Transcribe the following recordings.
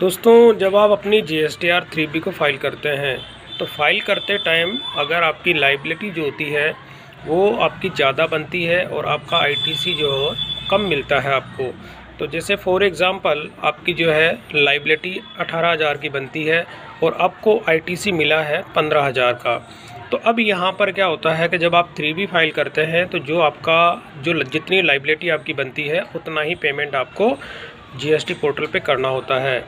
दोस्तों, जब आप अपनी GSTR 3B को फाइल करते हैं तो फाइल करते टाइम अगर आपकी लाइबिलिटी जो होती है वो आपकी ज़्यादा बनती है और आपका ITC जो कम मिलता है आपको, तो जैसे फॉर एग्ज़ाम्पल आपकी जो है लाइबिलिटी 18,000 की बनती है और आपको ITC मिला है 15,000 का। तो अब यहाँ पर क्या होता है कि जब आप 3B फाइल करते हैं तो जितनी लाइबिलिटी आपकी बनती है उतना ही पेमेंट आपको GST पोर्टल पे करना होता है।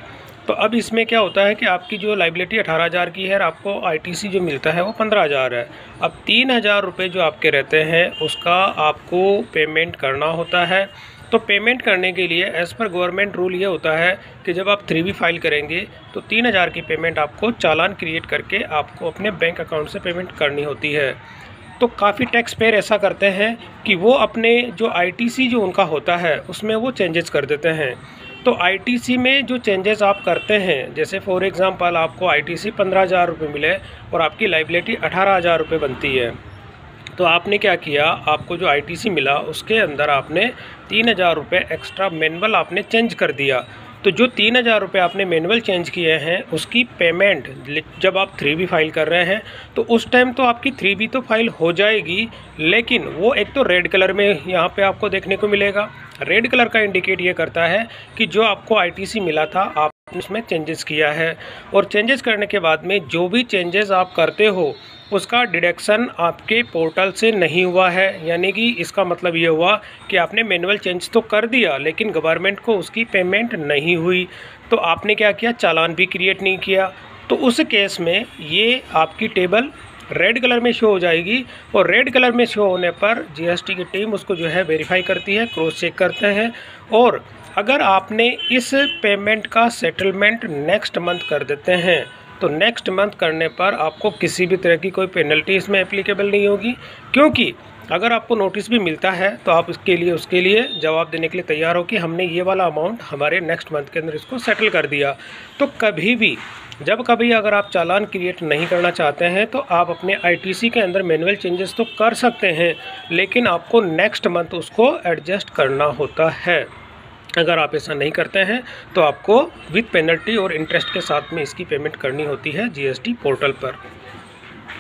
तो अब इसमें क्या होता है कि आपकी जो लाइबिलिटी 18,000 की है और आपको ITC जो मिलता है वो 15,000 है। अब 3,000 रुपये जो आपके रहते हैं उसका आपको पेमेंट करना होता है। तो पेमेंट करने के लिए एज़ पर गवर्नमेंट रूल ये होता है कि जब आप 3B फाइल करेंगे तो 3,000 की पेमेंट आपको चालान क्रिएट करके आपको अपने बैंक अकाउंट से पेमेंट करनी होती है। तो काफ़ी टैक्स पेयर ऐसा करते हैं कि वो अपने जो ITC जो उनका होता है उसमें वो चेंजेस कर देते हैं। तो ITC में जो चेंजेस आप करते हैं, जैसे फॉर एग्ज़ाम्पल आपको ITC 15,000 रुपये मिले और आपकी लाइबिलिटी 18,000 रुपये बनती है, तो आपने क्या किया, आपको जो ITC मिला उसके अंदर आपने 3,000 रुपये एक्स्ट्रा मैनुअल आपने चेंज कर दिया। तो जो 3,000 रुपये आपने मैनुअल चेंज किए हैं उसकी पेमेंट जब आप 3B फाइल कर रहे हैं तो उस टाइम तो आपकी 3B तो फाइल हो जाएगी, लेकिन वो एक तो रेड कलर में यहाँ पे आपको देखने को मिलेगा। रेड कलर का इंडिकेट ये करता है कि जो आपको ITC मिला था आपने उसमें चेंजेस किया है, और चेंजेस करने के बाद में जो भी चेंजेस आप करते हो उसका डिडक्शन आपके पोर्टल से नहीं हुआ है। यानी कि इसका मतलब ये हुआ कि आपने मैनुअल चेंज तो कर दिया लेकिन गवर्नमेंट को उसकी पेमेंट नहीं हुई, तो आपने क्या किया, चालान भी क्रिएट नहीं किया। तो उस केस में ये आपकी टेबल रेड कलर में शो हो जाएगी, और रेड कलर में शो होने पर GST की टीम उसको जो है वेरीफाई करती है, क्रॉस चेक करते हैं, और अगर आपने इस पेमेंट का सेटलमेंट नेक्स्ट मंथ कर देते हैं तो नेक्स्ट मंथ करने पर आपको किसी भी तरह की कोई पेनल्टी इसमें एप्लीकेबल नहीं होगी, क्योंकि अगर आपको नोटिस भी मिलता है तो आप उसके लिए जवाब देने के लिए तैयार हो कि हमने ये वाला अमाउंट हमारे नेक्स्ट मंथ के अंदर इसको सेटल कर दिया। तो जब कभी अगर आप चालान क्रिएट नहीं करना चाहते हैं तो आप अपने ITC के अंदर मैनुअल चेंजेस तो कर सकते हैं, लेकिन आपको नेक्स्ट मंथ उसको एडजस्ट करना होता है। अगर आप ऐसा नहीं करते हैं तो आपको विद पेनल्टी और इंटरेस्ट के साथ में इसकी पेमेंट करनी होती है GST पोर्टल पर।